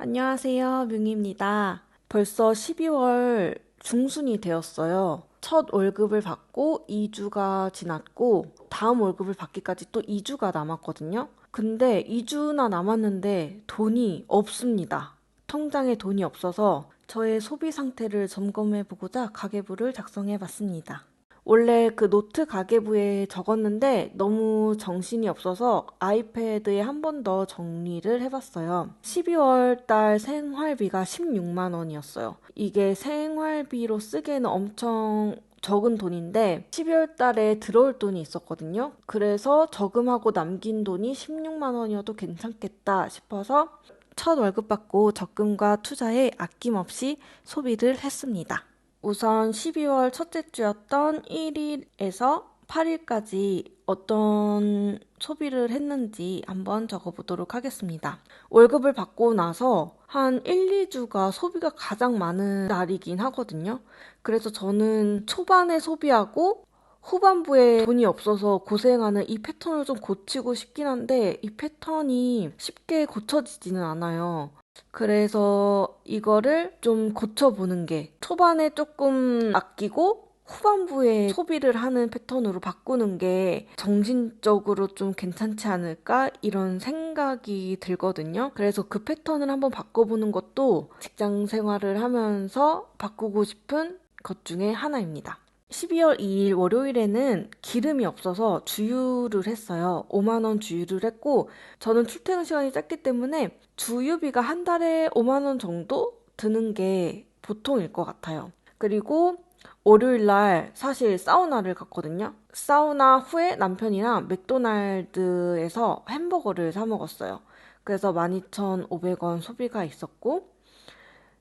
안녕하세요, 뮤입니다. 벌써 12월 중순이 되었어요. 첫 월급을 받고 2주가 지났고, 다음 월급을 받기까지 또 2주가 남았거든요. 근데 2주나 남았는데 돈이 없습니다. 통장에 돈이 없어서 저의 소비 상태를 점검해보고자 가계부를 작성해봤습니다. 원래 그 노트 가계부에 적었는데 너무 정신이 없어서 아이패드에 한 번 더 정리를 해봤어요. 12월 달 생활비가 16만 원이었어요. 이게 생활비로 쓰기에는 엄청 적은 돈인데 12월 달에 들어올 돈이 있었거든요. 그래서 저금하고 남긴 돈이 16만 원이어도 괜찮겠다 싶어서 첫 월급 받고 적금과 투자에 아낌없이 소비를 했습니다. 우선 12월 첫째 주였던 1일에서 8일까지 어떤 소비를 했는지 한번 적어보도록 하겠습니다. 월급을 받고 나서 한 1, 2주가 소비가 가장 많은 날이긴 하거든요. 그래서 저는 초반에 소비하고 후반부에 돈이 없어서 고생하는 이 패턴을 좀 고치고 싶긴 한데 이 패턴이 쉽게 고쳐지지는 않아요. 그래서 이거를 좀 고쳐보는 게 초반에 조금 아끼고 후반부에 소비를 하는 패턴으로 바꾸는 게 정신적으로 좀 괜찮지 않을까 이런 생각이 들거든요. 그래서 그 패턴을 한번 바꿔보는 것도 직장 생활을 하면서 바꾸고 싶은 것 중에 하나입니다. 12월 2일 월요일에는 기름이 없어서 주유를 했어요. 5만 원 주유를 했고 저는 출퇴근 시간이 짧기 때문에 주유비가 한 달에 5만 원 정도 드는 게 보통일 것 같아요. 그리고 월요일 날 사실 사우나를 갔거든요. 사우나 후에 남편이랑 맥도날드에서 햄버거를 사 먹었어요. 그래서 12,500원 소비가 있었고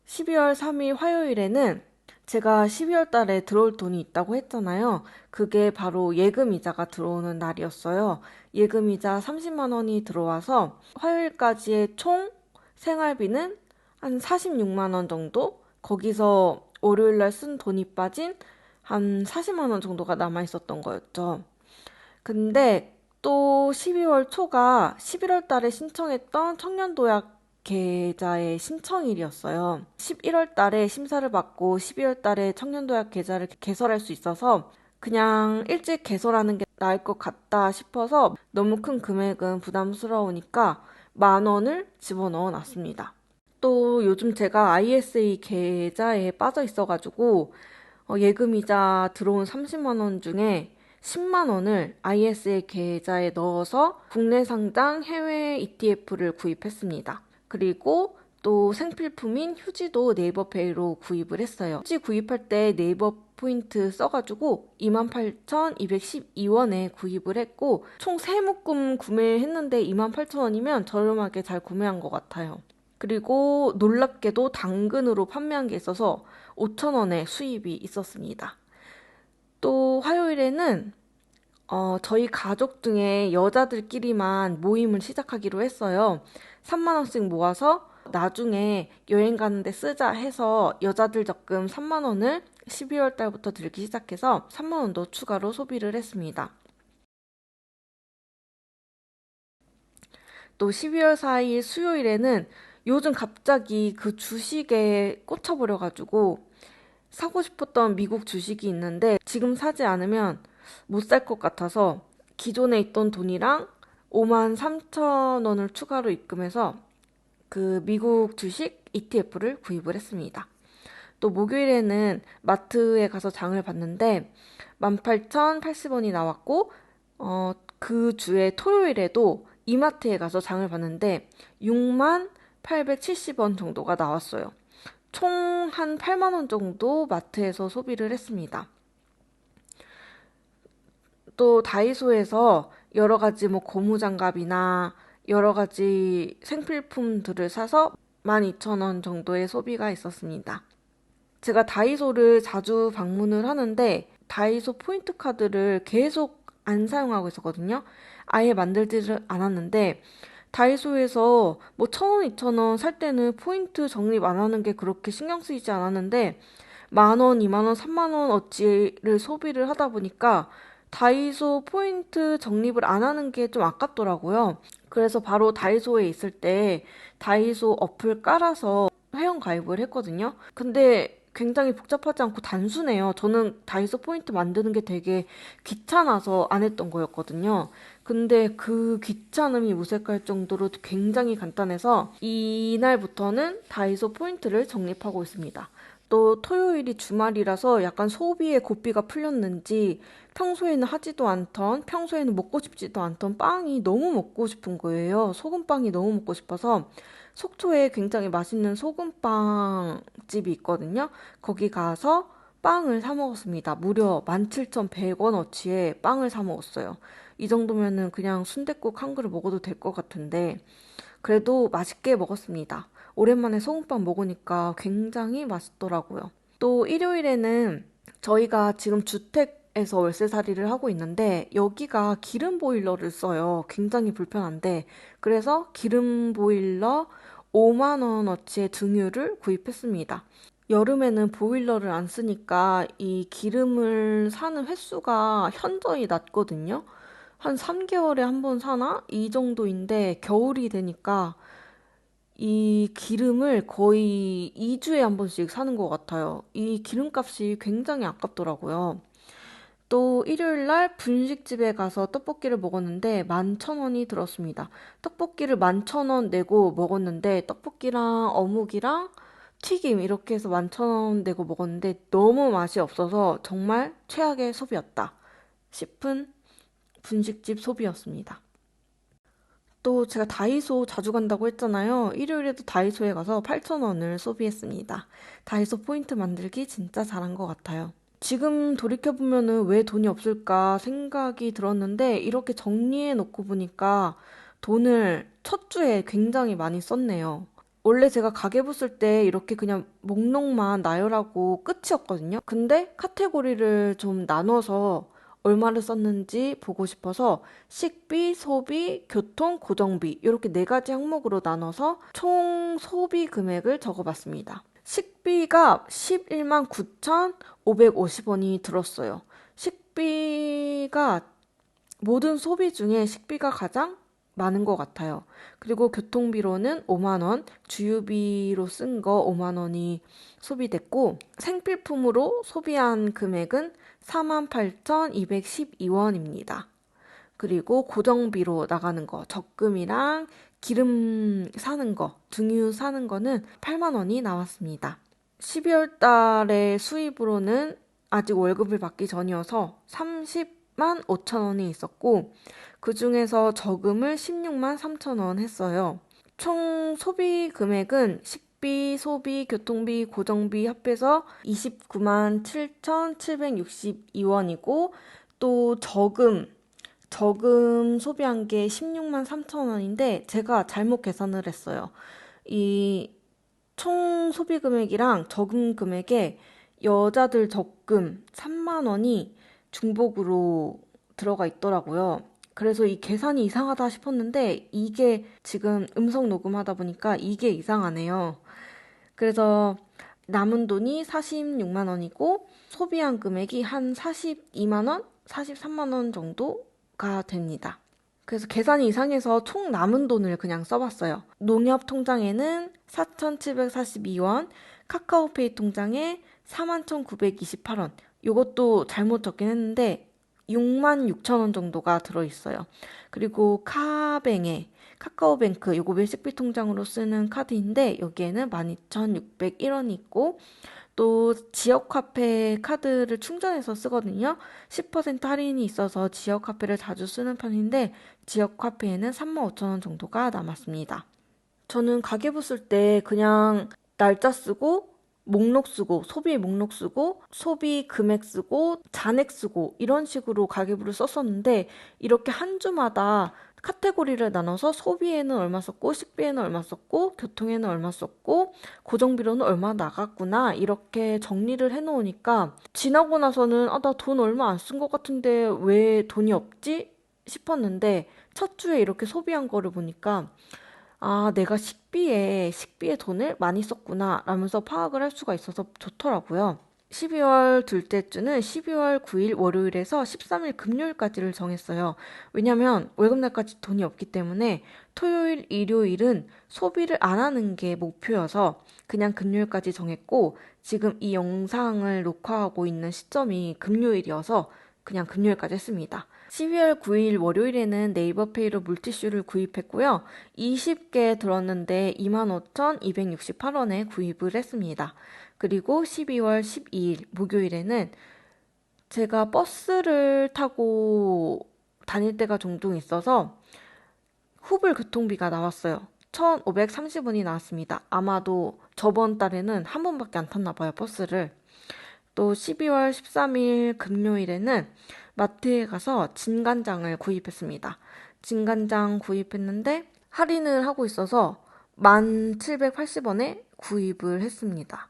12월 3일 화요일에는 제가 12월 달에 들어올 돈이 있다고 했잖아요. 그게 바로 예금이자가 들어오는 날이었어요. 예금이자 30만 원이 들어와서 화요일까지의 총 생활비는 한 46만 원 정도? 거기서 월요일 날 쓴 돈이 빠진 한 40만 원 정도가 남아 있었던 거였죠. 근데 또 12월 초가 11월 달에 신청했던 청년도약 계좌의 신청일이었어요. 11월 달에 심사를 받고 12월 달에 청년도약 계좌를 개설할 수 있어서 그냥 일찍 개설하는 게 나을 것 같다 싶어서 너무 큰 금액은 부담스러우니까 10,000원을 집어넣어 놨습니다. 또 요즘 제가 ISA 계좌에 빠져 있어가지고 예금이자 들어온 30만 원 중에 10만 원을 ISA 계좌에 넣어서 국내 상장 해외 ETF를 구입했습니다. 그리고 또 생필품인 휴지도 네이버페이로 구입을 했어요. 휴지 구입할 때 네이버 포인트 써가지고 28,212원에 구입을 했고 총 3묶음 구매했는데 28,000원이면 저렴하게 잘 구매한 것 같아요. 그리고 놀랍게도 당근으로 판매한 게 있어서 5,000원의 수입이 있었습니다. 또 화요일에는 저희 가족 중에 여자들끼리만 모임을 시작하기로 했어요. 3만 원씩 모아서 나중에 여행 가는데 쓰자 해서 여자들 적금 3만 원을 12월 달부터 들기 시작해서 3만 원도 추가로 소비를 했습니다. 또 12월 4일 수요일에는 요즘 갑자기 그 주식에 꽂혀버려가지고 사고 싶었던 미국 주식이 있는데 지금 사지 않으면 못 살 것 같아서 기존에 있던 돈이랑 5만 3천 원을 추가로 입금해서 그 미국 주식 ETF를 구입을 했습니다. 또 목요일에는 마트에 가서 장을 봤는데 18,080원이 나왔고 그 주에 토요일에도 이마트에 가서 장을 봤는데 6만 870원 정도가 나왔어요. 총 한 8만 원 정도 마트에서 소비를 했습니다. 또 다이소에서 여러 가지 뭐 고무장갑이나 여러 가지 생필품들을 사서 12,000원 정도의 소비가 있었습니다. 제가 다이소를 자주 방문을 하는데 다이소 포인트 카드를 계속 안 사용하고 있었거든요. 아예 만들지를 않았는데 다이소에서 뭐 1,000원, 2,000원 살 때는 포인트 적립 안 하는 게 그렇게 신경 쓰이지 않았는데 10,000원, 20,000원, 30,000원 어치를 소비를 하다 보니까 다이소 포인트 적립을 안 하는 게 좀 아깝더라고요. 그래서 바로 다이소에 있을 때 다이소 어플 깔아서 회원 가입을 했거든요. 근데 굉장히 복잡하지 않고 단순해요. 저는 다이소 포인트 만드는 게 되게 귀찮아서 안 했던 거였거든요. 근데 그 귀찮음이 무색할 정도로 굉장히 간단해서 이날부터는 다이소 포인트를 적립하고 있습니다. 또 토요일이 주말이라서 약간 소비의 고삐가 풀렸는지 평소에는 하지도 않던, 평소에는 먹고 싶지도 않던 빵이 너무 먹고 싶은 거예요. 소금빵이 너무 먹고 싶어서 속초에 굉장히 맛있는 소금빵 집이 있거든요. 거기 가서 빵을 사 먹었습니다. 무려 17,100원어치의 빵을 사 먹었어요. 이 정도면은 그냥 순댓국 한 그릇 먹어도 될 것 같은데 그래도 맛있게 먹었습니다. 오랜만에 소금빵 먹으니까 굉장히 맛있더라고요. 또 일요일에는 저희가 지금 주택에서 월세살이를 하고 있는데 여기가 기름 보일러를 써요. 굉장히 불편한데 그래서 기름 보일러 5만 원어치의 등유를 구입했습니다. 여름에는 보일러를 안 쓰니까 이 기름을 사는 횟수가 현저히 낮거든요. 한 3개월에 한 번 사나? 이 정도인데 겨울이 되니까 이 기름을 거의 2주에 한 번씩 사는 것 같아요. 이 기름값이 굉장히 아깝더라고요. 또 일요일 날 분식집에 가서 떡볶이를 먹었는데 11,000원이 들었습니다. 떡볶이를 11,000원 내고 먹었는데 떡볶이랑 어묵이랑 튀김 이렇게 해서 11,000원 내고 먹었는데 너무 맛이 없어서 정말 최악의 소비였다 싶은 분식집 소비였습니다. 또 제가 다이소 자주 간다고 했잖아요. 일요일에도 다이소에 가서 8,000원을 소비했습니다. 다이소 포인트 만들기 진짜 잘한 것 같아요. 지금 돌이켜보면은 왜 돈이 없을까 생각이 들었는데 이렇게 정리해 놓고 보니까 돈을 첫 주에 굉장히 많이 썼네요. 원래 제가 가계부 쓸 때 이렇게 그냥 목록만 나열하고 끝이었거든요. 근데 카테고리를 좀 나눠서 얼마를 썼는지 보고 싶어서 식비, 소비, 교통, 고정비 이렇게 네 가지 항목으로 나눠서 총 소비 금액을 적어봤습니다. 식비가 11만 9,550원이 들었어요. 식비가 모든 소비 중에 식비가 가장 많은 것 같아요. 그리고 교통비로는 5만 원, 주유비로 쓴 거 5만 원이 소비됐고 생필품으로 소비한 금액은 48,212원입니다. 그리고 고정비로 나가는 거, 적금이랑 기름 사는 거, 등유 사는 거는 8만 원이 나왔습니다. 12월 달에 수입으로는 아직 월급을 받기 전이어서 30만 5천 원이 있었고 그 중에서 저금을 16만 3천 원 했어요. 총 소비 금액은 식비, 소비, 교통비, 고정비 합해서 29만 7,762원이고 또 저금 소비한 게 16만 3천 원인데 제가 잘못 계산을 했어요. 이 총 소비 금액이랑 저금 금액에 여자들 적금 3만 원이 중복으로 들어가 있더라고요. 그래서 이 계산이 이상하다 싶었는데 이게 지금 음성 녹음하다 보니까 이게 이상하네요. 그래서 남은 돈이 46만 원이고 소비한 금액이 한 42만 원, 43만 원 정도가 됩니다. 그래서 계산이 이상해서 총 남은 돈을 그냥 써봤어요. 농협 통장에는 4,742원, 카카오페이 통장에 41,928원. 이것도 잘못 적긴 했는데 6만 6천 원 정도가 들어있어요. 그리고 카카오뱅크, 요거 외식비 통장으로 쓰는 카드인데 여기에는 12,601원이 있고 또 지역 카페 카드를 충전해서 쓰거든요. 10% 할인이 있어서 지역 카페를 자주 쓰는 편인데 지역 카페에는 35,000원 정도가 남았습니다. 저는 가계부 쓸 때 그냥 날짜 쓰고 목록 쓰고 소비 목록 쓰고 소비 금액 쓰고 잔액 쓰고 이런 식으로 가계부를 썼었는데 이렇게 한 주마다 카테고리를 나눠서 소비에는 얼마 썼고 식비에는 얼마 썼고 교통에는 얼마 썼고 고정비로는 얼마 나갔구나 이렇게 정리를 해놓으니까 지나고 나서는 나 돈 얼마 안 쓴 것 같은데 왜 돈이 없지 싶었는데 첫 주에 이렇게 소비한 거를 보니까 내가 식비에 돈을 많이 썼구나 라면서 파악을 할 수가 있어서 좋더라고요. 12월 둘째 주는 12월 9일 월요일에서 13일 금요일까지를 정했어요. 왜냐면 월급날까지 돈이 없기 때문에 토요일, 일요일은 소비를 안 하는 게 목표여서 그냥 금요일까지 정했고 지금 이 영상을 녹화하고 있는 시점이 금요일이어서 그냥 금요일까지 했습니다. 12월 9일 월요일에는 네이버페이로 물티슈를 구입했고요. 20개 들었는데 25,268원에 구입을 했습니다. 그리고 12월 12일 목요일에는 제가 버스를 타고 다닐 때가 종종 있어서 후불 교통비가 나왔어요. 1,530원이 나왔습니다. 아마도 저번 달에는 한 번밖에 안 탔나 봐요, 버스를. 또 12월 13일 금요일에는 마트에 가서 진간장을 구입했습니다. 진간장 구입했는데 할인을 하고 있어서 1,780원에 구입을 했습니다.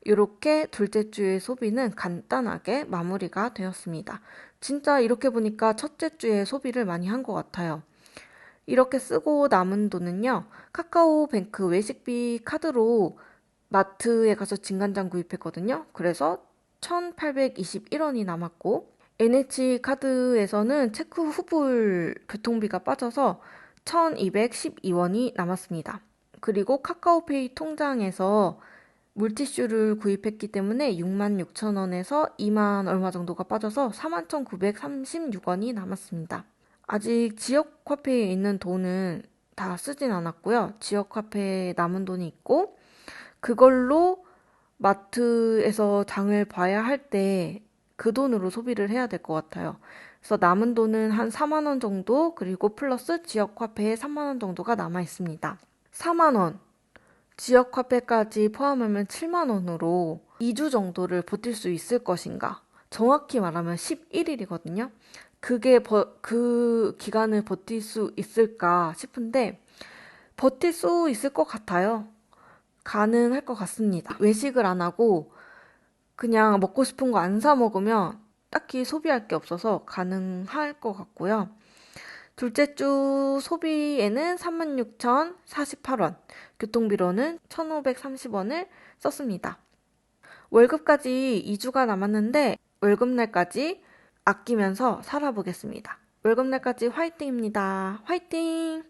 이렇게 둘째 주의 소비는 간단하게 마무리가 되었습니다. 진짜 이렇게 보니까 첫째 주에 소비를 많이 한 것 같아요. 이렇게 쓰고 남은 돈은요, 카카오뱅크 외식비 카드로 마트에 가서 진간장 구입했거든요. 그래서 1,821원이 남았고, NH카드에서는 체크 후불 교통비가 빠져서 1,212원이 남았습니다. 그리고 카카오페이 통장에서 물티슈를 구입했기 때문에 66,000원에서 2만 얼마 정도가 빠져서 41,936원이 남았습니다. 아직 지역 화폐에 있는 돈은 다 쓰진 않았고요. 지역 화폐에 남은 돈이 있고 그걸로 마트에서 장을 봐야 할 때 그 돈으로 소비를 해야 될 것 같아요. 그래서 남은 돈은 한 4만 원 정도 그리고 플러스 지역 화폐에 3만 원 정도가 남아 있습니다. 4만 원 지역 화폐까지 포함하면 7만 원으로 2주 정도를 버틸 수 있을 것인가? 정확히 말하면 11일이거든요. 그 기간을 버틸 수 있을까 싶은데 버틸 수 있을 것 같아요. 가능할 것 같습니다. 외식을 안 하고 그냥 먹고 싶은 거 안 사 먹으면 딱히 소비할 게 없어서 가능할 것 같고요. 둘째 주 소비에는 36,048원, 교통비로는 1,530원을 썼습니다. 월급까지 2주가 남았는데 월급날까지 아끼면서 살아보겠습니다. 월급날까지 화이팅입니다. 화이팅!